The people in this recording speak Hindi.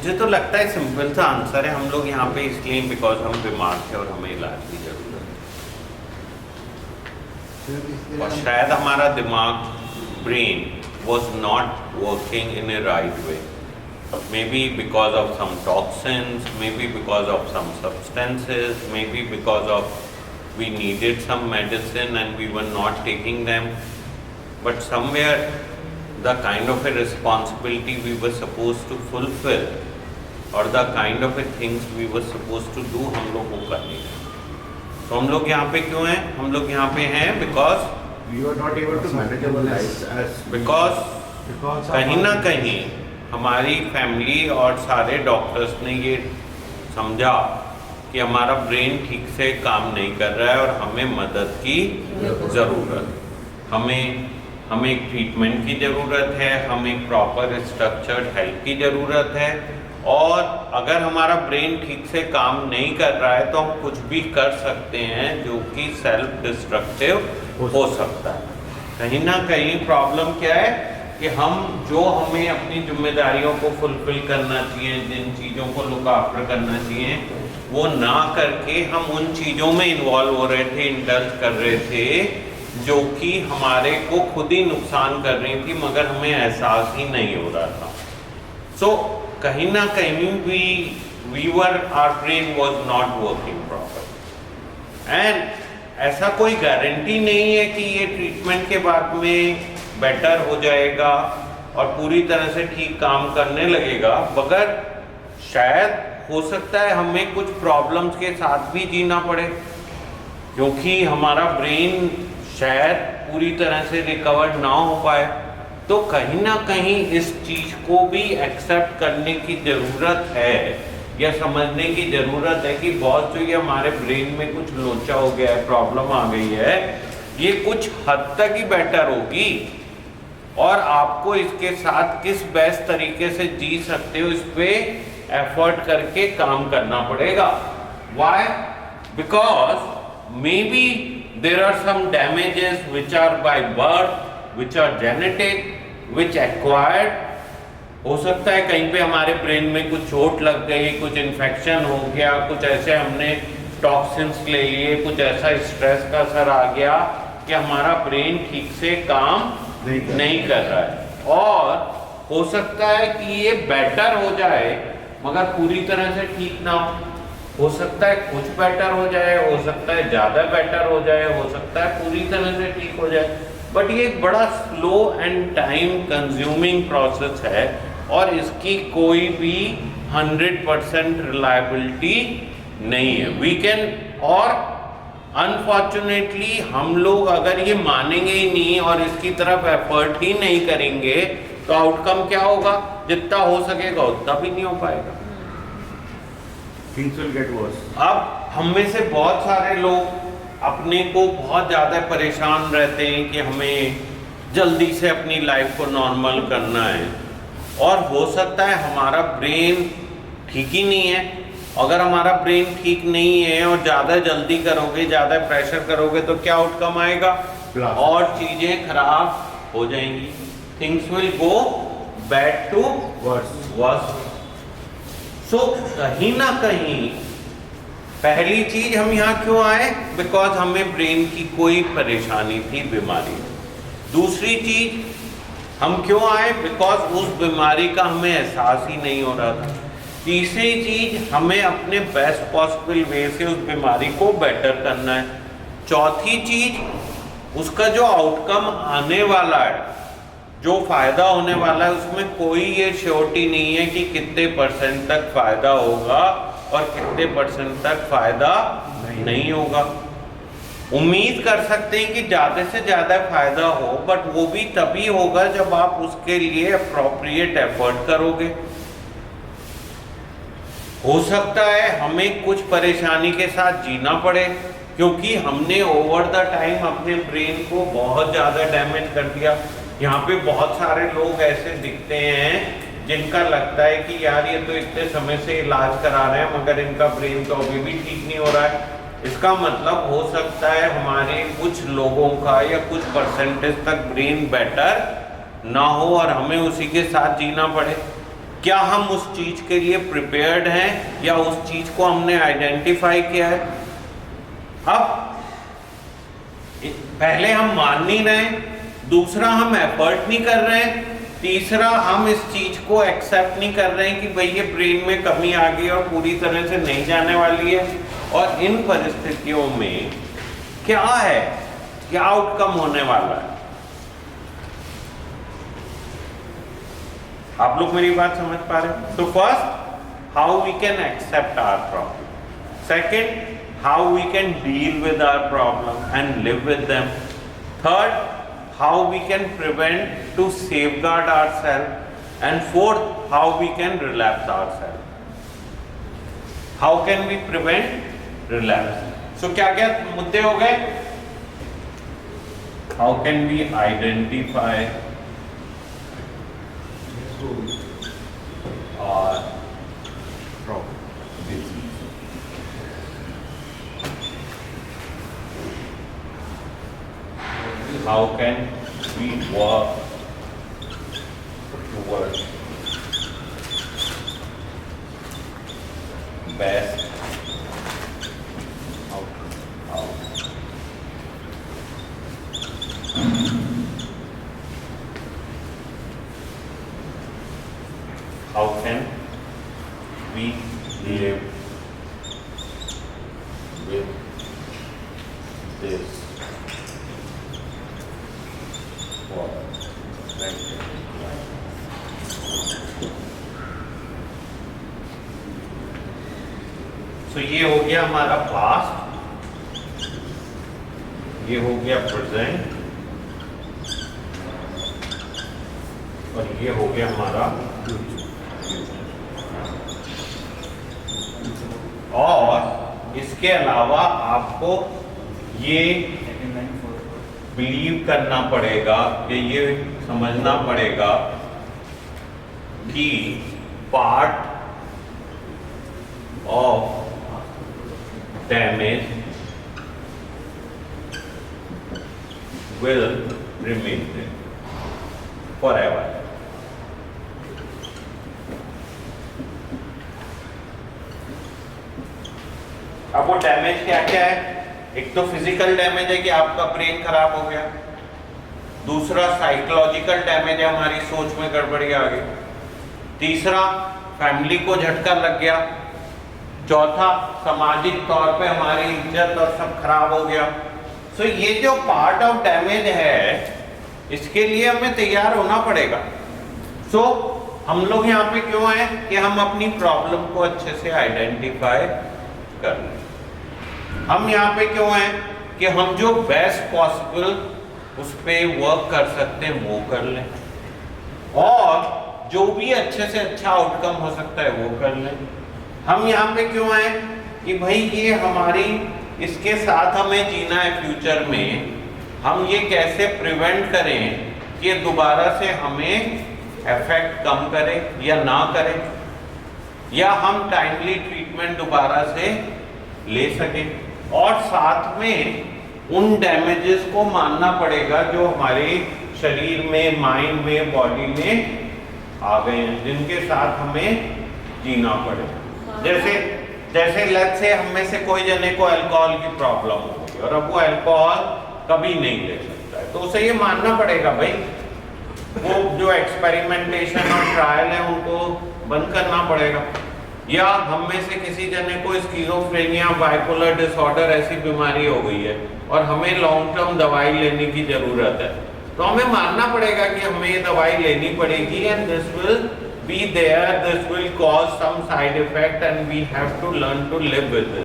मुझे तो लगता है सिंपल सा आंसर है, हम लोग यहाँ पे इसलिए बिकॉज हम बीमार थे और हमें इलाज की जरूरत है। और शायद हमारा दिमाग, brain was not working in a right way, maybe because of some toxins, maybe because of some substances, maybe because of we needed some medicine and we were not taking them, but somewhere the kind of a responsibility we were supposed to fulfill or the kind of a things we were supposed to do हम लोग वो कर नहीं रहे। तो हम लोग यहाँ पे क्यों हैं? हम लोग यहाँ पे हैं because You are not able to manage our lives as because कहीं ना कहीं हमारी फैमिली और सारे डॉक्टर्स ने ये समझा कि हमारा ब्रेन ठीक से काम नहीं कर रहा है और हमें मदद की ज़रूरत, हमें एक ट्रीटमेंट की ज़रूरत है, हमें एक प्रॉपर स्ट्रक्चर्ड हेल्प की ज़रूरत है। और अगर हमारा ब्रेन ठीक से काम नहीं कर रहा है तो हम कुछ भी कर सकते हैं जो कि सेल्फ डिस्ट्रक्टिव हो सकता है। कहीं ना कहीं प्रॉब्लम क्या है कि हमें अपनी जिम्मेदारियों को फुलफिल करना चाहिए, जिन चीज़ों को लुक आफ्टर करना चाहिए, वो ना करके हम उन चीज़ों में इन्वॉल्व हो रहे थे, इंडल्ज कर रहे थे जो कि हमारे को खुद ही नुकसान कर रही थी मगर हमें एहसास ही नहीं हो रहा था। सो कहीं ना कहीं our brain was not working proper and ऐसा कोई गारंटी नहीं है कि ये ट्रीटमेंट के बाद में बेटर हो जाएगा और पूरी तरह से ठीक काम करने लगेगा, मगर शायद हो सकता है हमें कुछ प्रॉब्लम्स के साथ भी जीना पड़े क्योंकि हमारा ब्रेन शायद पूरी तरह से रिकवर ना हो पाए। तो कहीं ना कहीं इस चीज़ को भी एक्सेप्ट करने की ज़रूरत है या समझने की ज़रूरत है कि बहुत जो ये हमारे ब्रेन में कुछ लोचा हो गया है, प्रॉब्लम आ गई है, ये कुछ हद तक ही बेटर होगी और आपको इसके साथ किस बेस्ट तरीके से जी सकते हो इस पे एफर्ट करके काम करना पड़ेगा। Why? Because maybe there are some damages which are by birth, which are genetic, which acquired। हो सकता है कहीं पे हमारे ब्रेन में कुछ चोट लग गई, कुछ इन्फेक्शन हो गया, कुछ ऐसे हमने टॉक्सिन्स ले लिए, कुछ ऐसा स्ट्रेस का असर आ गया कि हमारा ब्रेन ठीक से काम नहीं कर रहा है। और हो सकता है कि ये बेटर हो जाए मगर पूरी तरह से ठीक ना हो सकता है कुछ बेटर हो जाए, हो सकता है ज़्यादा बेटर हो जाए, हो सकता है पूरी तरह से ठीक हो जाए, बट ये एक बड़ा slow and time consuming process है और इसकी कोई भी 100% रिलायबिलिटी नहीं है। वी कैन और अनफॉर्चुनेटली हम लोग अगर ये मानेंगे ही नहीं और इसकी तरफ एफर्ट ही नहीं करेंगे तो आउटकम क्या होगा? जितना हो सकेगा उतना भी नहीं हो पाएगा। things will get worse। अब हम में से बहुत सारे लोग अपने को बहुत ज़्यादा परेशान रहते हैं कि हमें जल्दी से अपनी लाइफ को नॉर्मल करना है और हो सकता है हमारा ब्रेन ठीक ही नहीं है। अगर हमारा ब्रेन ठीक नहीं है और ज़्यादा जल्दी करोगे, ज़्यादा प्रेशर करोगे तो क्या आउटकम आएगा? और चीज़ें खराब हो जाएंगी। Things will go bad to worse. So कहीं ना कहीं पहली चीज हम यहाँ क्यों आए? बिकॉज हमें ब्रेन की कोई परेशानी थी, बीमारी। दूसरी चीज हम क्यों आए? बिकॉज उस बीमारी का हमें एहसास ही नहीं हो रहा था। तीसरी चीज हमें अपने बेस्ट पॉसिबल वे से उस बीमारी को बेटर करना है। चौथी चीज उसका जो आउटकम आने वाला है, जो फायदा होने वाला है, उसमें कोई ये श्योरिटी नहीं है कि कितने % तक फायदा होगा और कितने % तक फायदा नहीं होगा। उम्मीद कर सकते हैं कि ज़्यादा से ज़्यादा फायदा हो, बट वो भी तभी होगा जब आप उसके लिए अप्रोप्रिएट एफर्ट करोगे। हो सकता है हमें कुछ परेशानी के साथ जीना पड़े क्योंकि हमने ओवर द टाइम अपने ब्रेन को बहुत ज़्यादा डैमेज कर दिया। यहाँ पे बहुत सारे लोग ऐसे दिखते हैं जिनका लगता है कि यार ये तो इतने समय से इलाज करा रहे हैं मगर इनका ब्रेन तो अभी भी ठीक नहीं हो रहा है। इसका मतलब हो सकता है हमारे कुछ लोगों का या कुछ % तक ब्रेन बेटर ना हो और हमें उसी के साथ जीना पड़े। क्या हम उस चीज के लिए प्रिपेयर्ड हैं या उस चीज को हमने आइडेंटिफाई किया है? अब पहले हम मान नहीं रहे, दूसरा हम एफर्ट नहीं कर रहे हैं, तीसरा हम इस चीज को एक्सेप्ट नहीं कर रहे हैं कि भाई ये ब्रेन में कमी आ गई और पूरी तरह से नहीं जाने वाली है। और इन परिस्थितियों में क्या है, क्या आउटकम होने वाला है? आप लोग मेरी बात समझ पा रहे हैं? तो first, how we can accept our problem, second, how we can deal with our problem and live with them, third, how we can prevent to safeguard ourselves, and fourth, how we can relapse ourselves. How can we prevent relapse? So क्या क्या मुद्दे हो गए? How can we identify our problem? How can we work towards best outcome? How can we live with this? तो ये हो गया हमारा पास्ट, ये हो गया प्रेजेंट, और ये हो गया हमारा और इसके अलावा आपको ये बिलीव करना पड़ेगा कि ये समझना पड़ेगा कि part of damage will remain there forever. अब वो डैमेज क्या क्या है? एक तो फिजिकल डैमेज है कि आपका ब्रेन खराब हो गया, दूसरा साइकोलॉजिकल डैमेज है, हमारी सोच में गड़बड़ी आ गई, तीसरा फैमिली को झटका लग गया, चौथा सामाजिक तौर पे हमारी इज्जत और सब खराब हो गया। सो ये जो पार्ट ऑफ डैमेज है इसके लिए हमें तैयार होना पड़ेगा। सो हम लोग यहाँ पे क्यों आए कि हम अपनी प्रॉब्लम को अच्छे से आइडेंटिफाई कर लें। हम यहाँ पे क्यों आए कि हम जो बेस्ट पॉसिबल उस पर वर्क कर सकते हैं वो कर लें, और जो भी अच्छे से अच्छा आउटकम हो सकता है वो कर लें। हम यहाँ पे क्यों आए कि भाई ये हमारी, इसके साथ हमें जीना है फ्यूचर में, हम ये कैसे प्रिवेंट करें कि ये दोबारा से हमें इफेक्ट कम करे या ना करे, या हम टाइमली ट्रीटमेंट दोबारा से ले सकें, और साथ में उन डैमेजेस को मानना पड़ेगा जो हमारे शरीर में, माइंड में, बॉडी में आ गए हैं, जिनके साथ हमें जीना पड़ेगा। जैसे लेट्स से हम में से कोई जने को अल्कोहल की प्रॉब्लम होगी और अब वो अल्कोहल कभी नहीं ले सकता है, तो उसे ये मानना पड़ेगा भाई वो जो एक्सपेरिमेंटेशन और ट्रायल है उनको बंद करना पड़ेगा। या हम में से किसी जने को स्किज़ोफ्रेनिया, बाइपोलर डिसऑर्डर ऐसी बीमारी हो गई है और हमें लॉन्ग टर्म दवाई लेने की जरूरत है, तो हमें मानना पड़ेगा कि हमें ये दवाई लेनी पड़ेगी, and this will be there, this will cause some side effect and we have to learn to live with it.